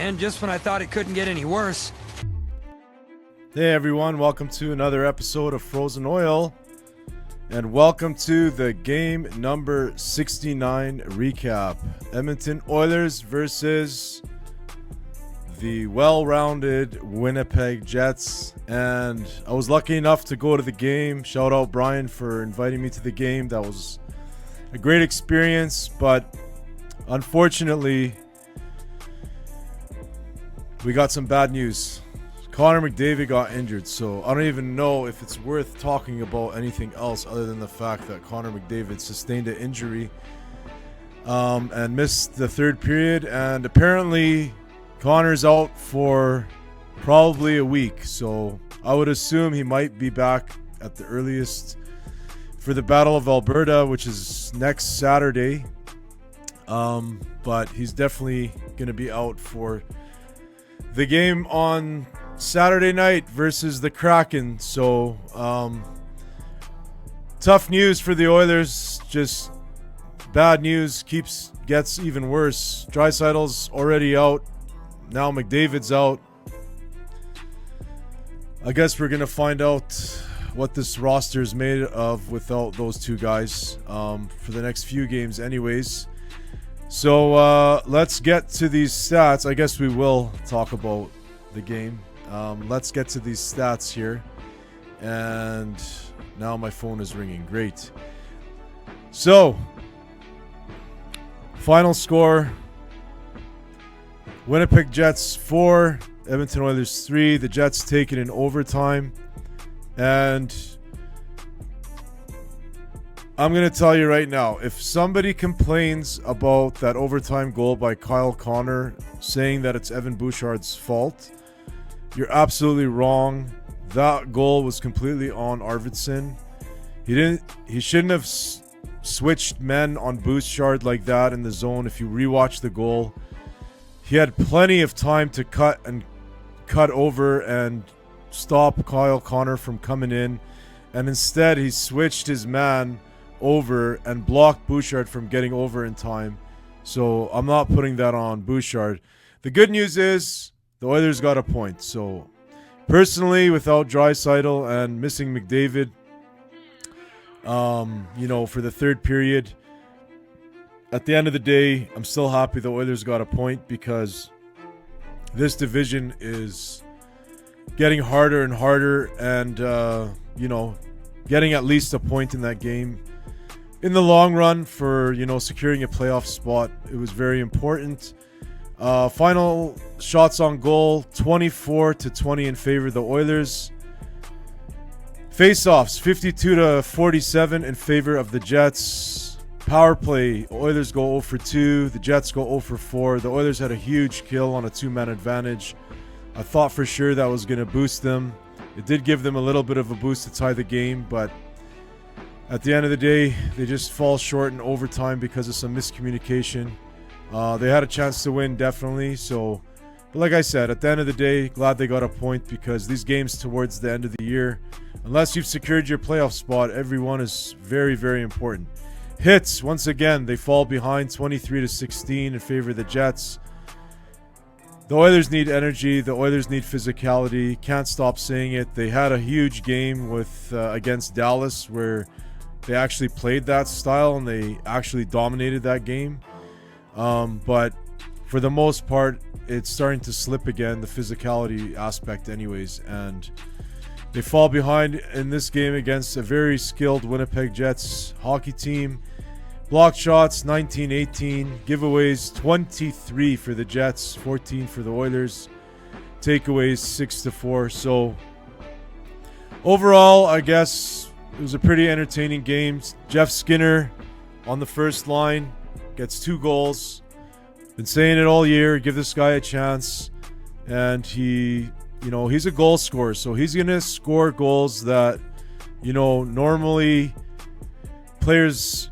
And just when I thought it couldn't get any worse. Hey everyone, welcome to another episode of Frozen Oil. And welcome to the game number 69 recap. Edmonton Oilers versus the well-rounded Winnipeg Jets. And I was lucky enough to go to the game. Shout out Brian for inviting me to the game. That was a great experience, but unfortunately, we got some bad news. Connor McDavid got injured, so I don't even know if it's worth talking about anything else other than the fact that Connor McDavid sustained an injury and missed the third period, and apparently Connor's out for probably a week, so I would assume he might be back at the earliest for the Battle of Alberta, which is next Saturday, but he's definitely going to be out for the game on Saturday night versus the Kraken. So tough news for the Oilers. Just bad news gets even worse. Draisaitl's already out. Now McDavid's out. I guess we're gonna find out what this roster is made of without those two guys for the next few games anyways. So let's get to these stats. I guess we will talk about the game. Let's get to these stats here. And now my phone is ringing. Great. So, final score. Winnipeg Jets 4, Edmonton Oilers 3. The Jets take it in overtime. And I'm going to tell you right now, if somebody complains about that overtime goal by Kyle Connor, saying that it's Evan Bouchard's fault, you're absolutely wrong. That goal was completely on Arvidsson. He shouldn't have switched men on Bouchard like that in the zone. If you rewatch the goal, he had plenty of time to cut over and stop Kyle Connor from coming in, and instead he switched his man over and blocked Bouchard from getting over in time. So I'm not putting that on Bouchard. The good news is the Oilers got a point. So personally, without Draisaitl and missing McDavid, for the third period, at the end of the day, I'm still happy the Oilers got a point because this division is getting harder and harder, and getting at least a point in that game in the long run for securing a playoff spot, it was very important. Final shots on goal, 24-20 in favor of the Oilers. Face-offs, 52-47 in favor of the Jets. Power play, Oilers go 0 for 2, the Jets go 0 for 4. The Oilers had a huge kill on a two-man advantage. I thought for sure that was going to boost them. It did give them a little bit of a boost to tie the game, but at the end of the day, they just fall short in overtime because of some miscommunication. They had a chance to win, definitely. But like I said, at the end of the day, glad they got a point because these games towards the end of the year, unless you've secured your playoff spot, every one is very, very important. Hits, once again, they fall behind 23-16 in favor of the Jets. The Oilers need energy. The Oilers need physicality. Can't stop saying it. They had a huge game against Dallas where they actually played that style and they actually dominated that game. But for the most part, it's starting to slip again, the physicality aspect anyways. And they fall behind in this game against a very skilled Winnipeg Jets hockey team. Blocked shots, 19-18. Giveaways, 23 for the Jets, 14 for the Oilers. Takeaways, 6-4. So overall, I guess it was a pretty entertaining game. Jeff Skinner on the first line gets 2 goals. Been saying it all year. Give this guy a chance. And he's a goal scorer. So he's going to score goals that, normally players,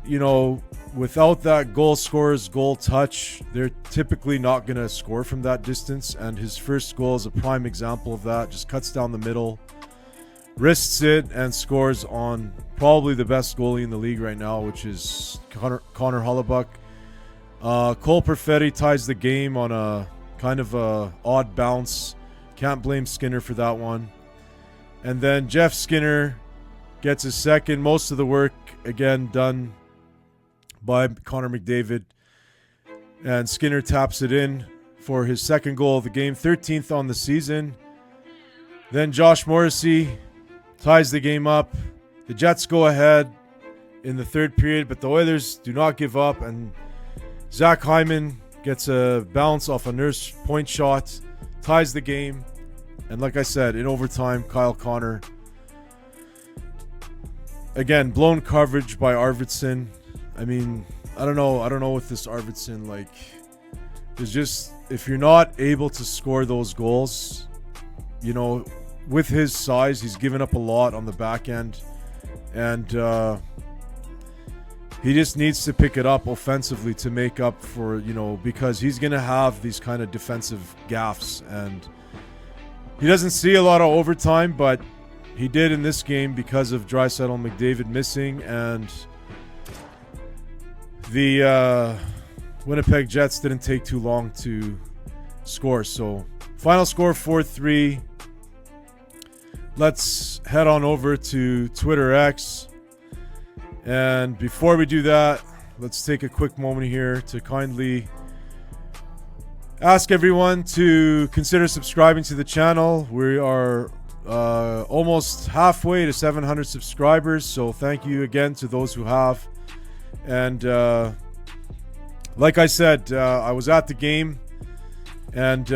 without that goal scorer's goal touch, they're typically not going to score from that distance. And his first goal is a prime example of that. Just cuts down the middle, wrists it, and scores on probably the best goalie in the league right now, which is Connor Hellebuyck. Cole Perfetti ties the game on a Kind of a odd bounce. Can't blame Skinner for that one. And then Jeff Skinner gets his second. Most of the work, again, done by Connor McDavid. And Skinner taps it in for his second goal of the game, 13th on the season. Then Josh Morrissey ties the game up. The Jets go ahead in the third period, but the Oilers do not give up, and Zach Hyman gets a bounce off a nurse point shot, ties the game. And like I said, in overtime, Kyle Connor. Again, blown coverage by Arvidsson. I mean, I don't know with this Arvidsson, like, there's just, if you're not able to score those goals, you know, with his size, he's given up a lot on the back end. And he just needs to pick it up offensively to make up for, you know, because he's going to have these kind of defensive gaffes. And he doesn't see a lot of overtime, but he did in this game because of Draisaitl and McDavid missing. And the Winnipeg Jets didn't take too long to score. So final score 4-3. Let's head on over to Twitter X. And before we do that, let's take a quick moment here to kindly ask everyone to consider subscribing to the channel. We are almost halfway to 700 subscribers, so thank you again to those who have. And like I said, I was at the game, and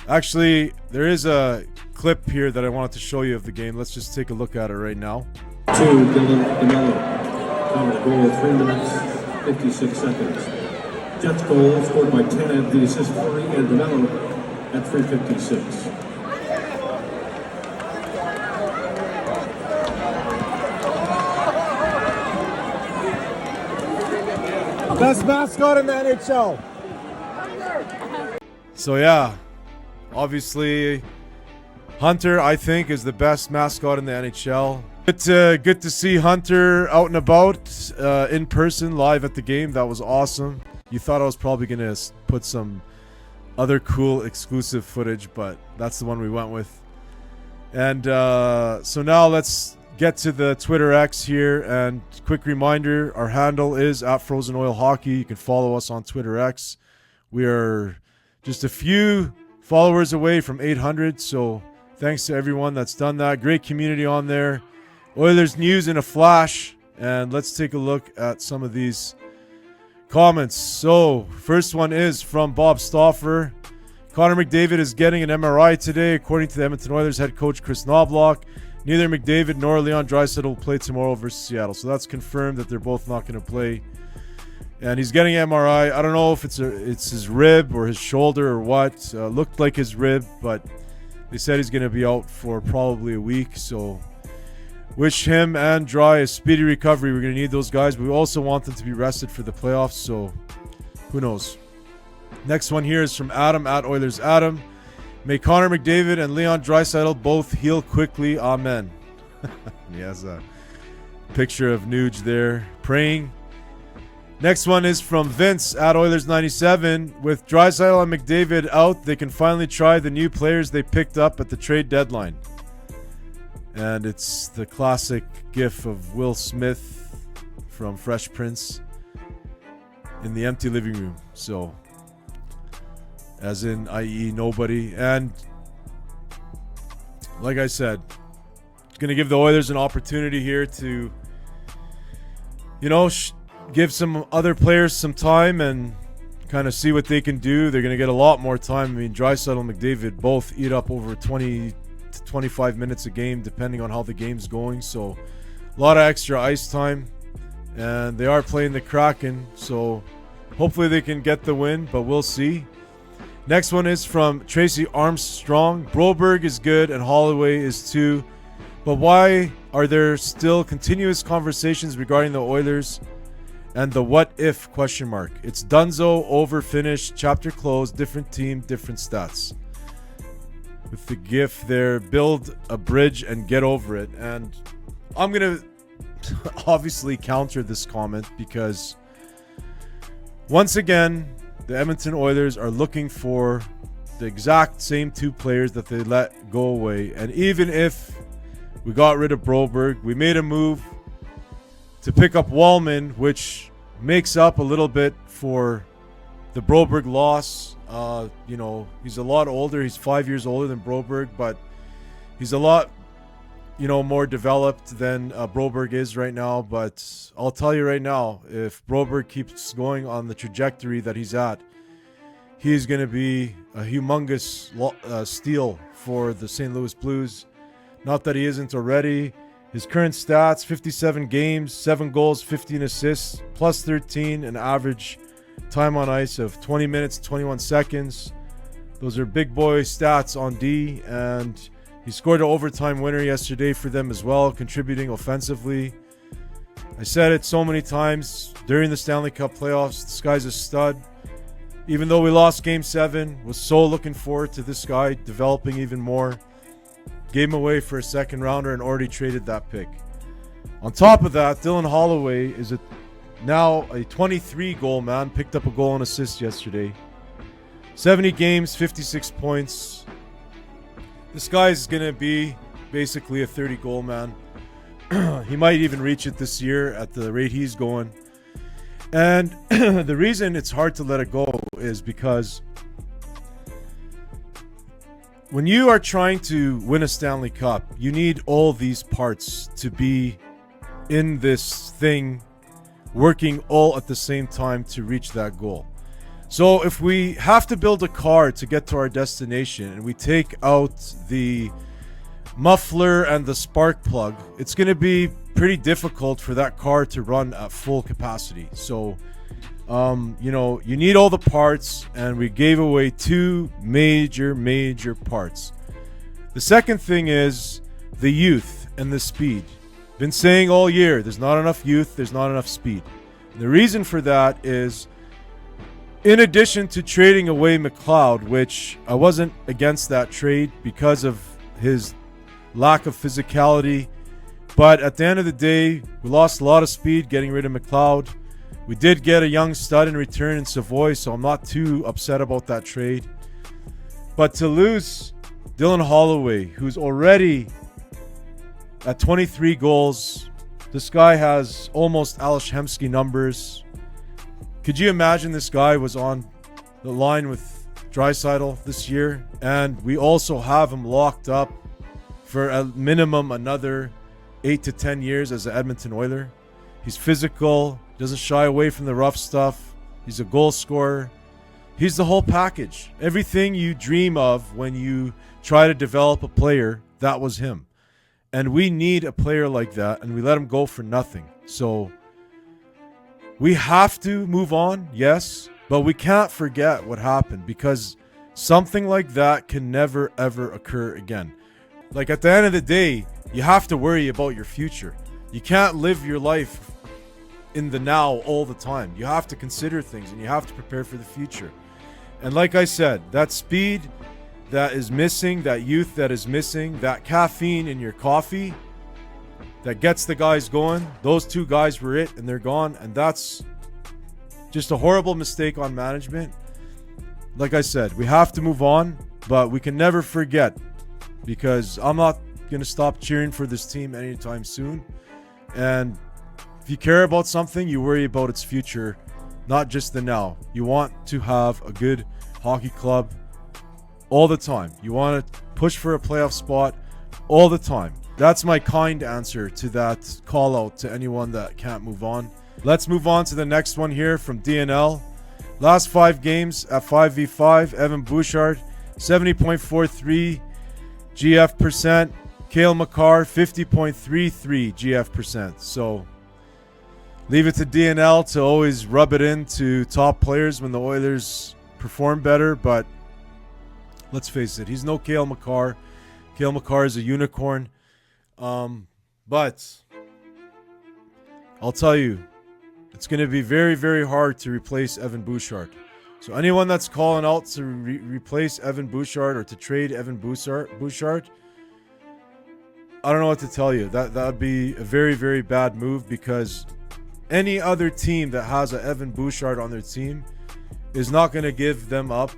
actually there is a clip here that I wanted to show you of the game. Let's just take a look at it right now. DeMello. Final goal, 3 minutes, 56 seconds. Jets goal scored by 10 at the assist 3 and DeMello at 3:56. Best mascot in the NHL. So yeah, obviously Hunter, I think, is the best mascot in the NHL. Good to see Hunter out and about in person, live at the game. That was awesome. You thought I was probably going to put some other cool exclusive footage, but that's the one we went with. And so now let's get to the Twitter X here. And quick reminder, our handle is @FrozenOilHockey. You can follow us on Twitter X. We are just a few followers away from 800, so thanks to everyone that's done that. Great community on there. Oilers news in a flash. And let's take a look at some of these comments. So, first one is from Bob Stauffer. Connor McDavid is getting an MRI today, according to the Edmonton Oilers head coach Chris Knoblauch. Neither McDavid nor Leon Draisaitl will play tomorrow versus Seattle. So that's confirmed that they're both not going to play. And he's getting an MRI. I don't know if it's his rib or his shoulder or what. Looked like his rib, but they said he's going to be out for probably a week. So wish him and Dry a speedy recovery. We're going to need those guys. But we also want them to be rested for the playoffs. So who knows? Next one here is from Adam @OilersAdam. May Connor McDavid and Leon Draisaitl both heal quickly. Amen. He has a picture of Nuge there praying. Next one is from Vince @Oilers97. With Draisaitl and McDavid out, they can finally try the new players they picked up at the trade deadline. And it's the classic gif of Will Smith from Fresh Prince in the empty living room. So, as in, i.e. nobody. And like I said, it's going to give the Oilers an opportunity here to, you know, give some other players some time and kind of see what they can do. They're going to get a lot more time. I mean, Draisaitl and McDavid both eat up over 20 to 25 minutes a game, depending on how the game's going. So, a lot of extra ice time. And they are playing the Kraken, so hopefully they can get the win, but we'll see. Next one is from Tracy Armstrong. Broberg is good and Holloway is too. But why are there still continuous conversations regarding the Oilers and the what if question mark? It's Dunzo, over, finished, chapter closed, different team, different stats. With the gif there, build a bridge and get over it. And I'm going to obviously counter this comment because once again, the Edmonton Oilers are looking for the exact same two players that they let go away. And even if we got rid of Broberg, we made a move to pick up Wallman, which makes up a little bit for the Broberg loss. He's a lot older. He's 5 years older than Broberg, but he's a lot, more developed than Broberg is right now. But I'll tell you right now, if Broberg keeps going on the trajectory that he's at, he's going to be a humongous steal for the St. Louis Blues. Not that he isn't already. His current stats, 57 games, 7 goals, 15 assists, plus 13, an average time on ice of 20 minutes, 21 seconds. Those are big boy stats on D, and he scored an overtime winner yesterday for them as well, contributing offensively. I said it so many times during the Stanley Cup playoffs, this guy's a stud. Even though we lost Game 7, was so looking forward to this guy developing even more. Gave him away for a second rounder and already traded that pick. On top of that, Dylan Holloway is now a 23-goal man. Picked up a goal and assist yesterday. 70 games, 56 points. This guy is going to be basically a 30-goal man. He might even reach it this year at the rate he's going. And the reason it's hard to let it go is because when you are trying to win a Stanley Cup, you need all these parts to be in this thing, working all at the same time to reach that goal. So if we have to build a car to get to our destination and we take out the muffler and the spark plug, it's going to be pretty difficult for that car to run at full capacity. So, you need all the parts, and we gave away two major parts. The second thing is the youth and the speed. Been saying all year, there's not enough youth, there's not enough speed. And the reason for that is, in addition to trading away McLeod, which I wasn't against that trade because of his lack of physicality, but at the end of the day, we lost a lot of speed getting rid of McLeod. We did get a young stud in return in Savoy, so I'm not too upset about that trade. But to lose Dylan Holloway, who's already at 23 goals, this guy has almost Ales Hemsky numbers. Could you imagine this guy was on the line with Draisaitl this year? And we also have him locked up for a minimum another 8 to 10 years as an Edmonton Oiler. He's physical, doesn't shy away from the rough stuff. He's a goal scorer. He's the whole package. Everything you dream of when you try to develop a player, that was him. And we need a player like that, and we let him go for nothing. So we have to move on, yes, but we can't forget what happened, because something like that can never, ever occur again. Like, at the end of the day, you have to worry about your future. You can't live your life in the now all the time. You have to consider things, and you have to prepare for the future. And like I said, that speed that is missing, that youth that is missing, that caffeine in your coffee that gets the guys going, those two guys were it, and they're gone. And that's just a horrible mistake on management. Like I said, we have to move on, but we can never forget, because I'm not going to stop cheering for this team anytime soon. And if you care about something, you worry about its future, not just the now. You want to have a good hockey club all the time. You want to push for a playoff spot all the time. That's my kind answer to that call out to anyone that can't move on. Let's move on to the next one here from DNL. Last 5 games at 5v5, Evan Bouchard, 70.43 GF percent. Cale Makar, 50.33 GF percent. So leave it to DNL to always rub it into top players when the Oilers perform better. But let's face it, he's no Cale Makar. Cale Makar is a unicorn. But I'll tell you, it's going to be very, very hard to replace Evan Bouchard. So anyone that's calling out to replace Evan Bouchard or to trade Evan Bouchard, I don't know what to tell you. That would be a very, very bad move, because any other team that has a Evan Bouchard on their team is not going to give them up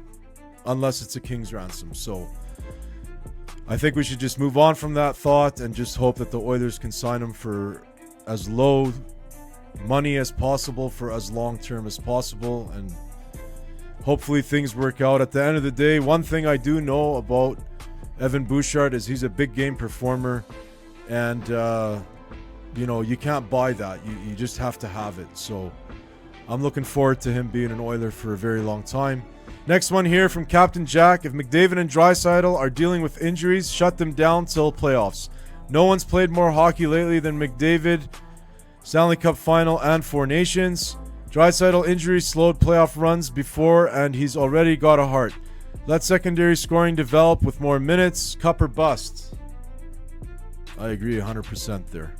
unless it's a king's ransom. So I think we should just move on from that thought and just hope that the Oilers can sign him for as low money as possible for as long term as possible, and hopefully things work out. At the end of the day, one thing I do know about Evan Bouchard is he's a big game performer, and you know, you can't buy that. You just have to have it. So I'm looking forward to him being an Oiler for a very long time. Next one here from Captain Jack. If McDavid and Draisaitl are dealing with injuries, shut them down till playoffs. No one's played more hockey lately than McDavid. Stanley Cup Final and Four Nations. Draisaitl injuries slowed playoff runs before, and he's already got a heart. Let secondary scoring develop with more minutes. Cup or bust. I agree 100% there.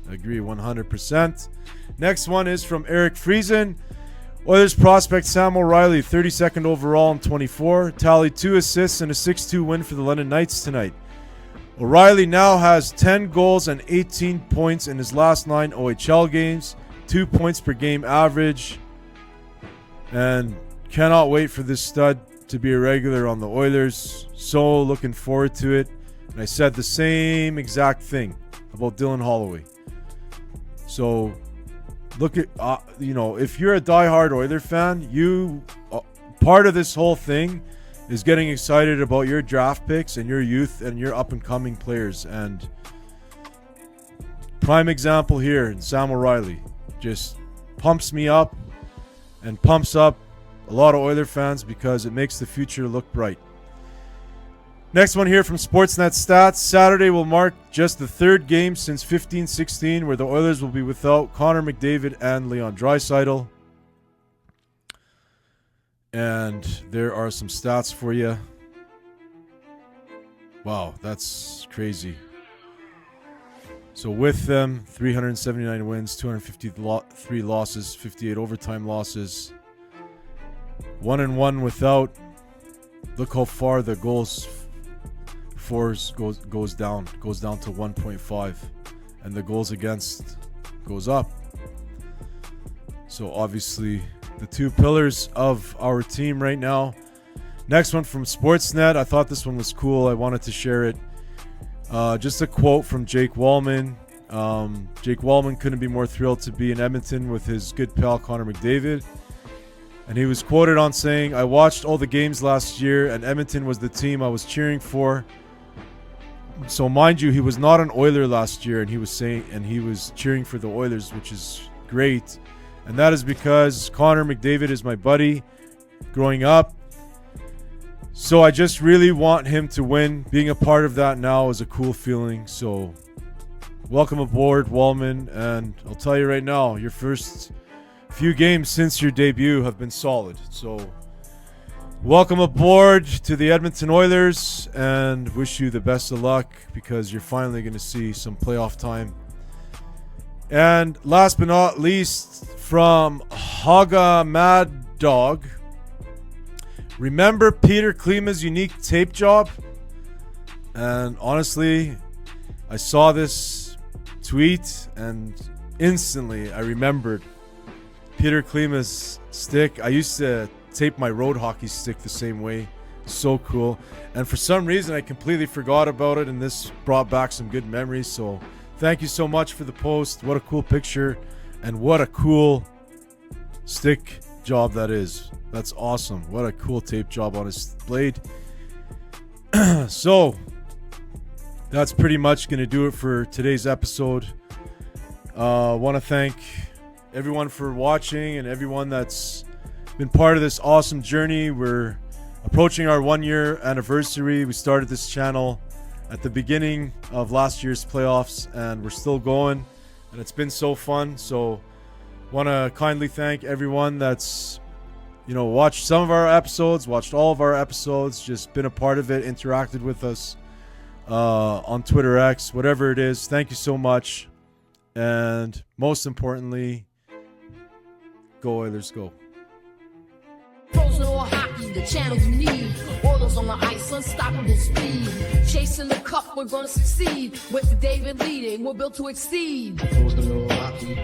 I agree 100%. Next one is from Eric Friesen. Oilers prospect Sam O'Reilly, 32nd overall in 24, tallied 2 assists and a 6-2 win for the London Knights tonight. O'Reilly now has 10 goals and 18 points in his last 9 OHL games, 2 points per game average, and cannot wait for this stud to be a regular on the Oilers. So looking forward to it. And I said the same exact thing about Dylan Holloway. So look at, you know, if you're a diehard Oiler fan, you part of this whole thing is getting excited about your draft picks and your youth and your up-and-coming players. And prime example here, Sam O'Reilly just pumps me up and pumps up a lot of Oiler fans because it makes the future look bright. Next one here from Sportsnet Stats. Saturday will mark just the 3rd game since 15-16 where the Oilers will be without Connor McDavid and Leon Draisaitl. And there are some stats for you. Wow, that's crazy. So with them, 379 wins, 253 losses, 58 overtime losses. 1-1 without. Look how far the goals fours goes down to 1.5, and the goals against goes up. So obviously the 2 pillars of our team right now. Next one from Sportsnet. I thought this one was cool. I wanted to share it. Just a quote from Jake Wallman. Jake Wallman couldn't be more thrilled to be in Edmonton with his good pal Connor McDavid. And he was quoted on saying, "I watched all the games last year and Edmonton was the team I was cheering for." So mind you, he was not an Oiler last year, and he was cheering for the Oilers, which is great. And that is because Connor McDavid is my buddy growing up. So I just really want him to win. Being a part of that now is a cool feeling. So welcome aboard, Wallman. And I'll tell you right now, your first few games since your debut have been solid. So welcome aboard to the Edmonton Oilers, and wish you the best of luck because you're finally going to see some playoff time. And last but not least, from Haga Mad Dog. Remember Peter Klima's unique tape job? And honestly, I saw this tweet and instantly I remembered Peter Klima's stick. I used to tape my road hockey stick the same way. So cool. And for some reason I completely forgot about it, and this brought back some good memories. So thank you so much for the post. What a cool picture, and what a cool stick job that is. That's awesome. What a cool tape job on his blade. So that's pretty much going to do it for today's episode. Want to thank everyone for watching and everyone that's been part of this awesome journey. We're approaching our 1-year anniversary. We started this channel at the beginning of last year's playoffs, and we're still going, and it's been so fun. So want to kindly thank everyone that's, you know, watched some of our episodes, watched all of our episodes, just been a part of it, interacted with us on Twitter X, whatever it is. Thank you so much. And most importantly, go Oilers, go. Frozen or hockey, the channel you need. Oilers on the ice, unstoppable speed. Chasing the cup, we're gonna succeed. With David leading, we're built to exceed. Frozen or hockey,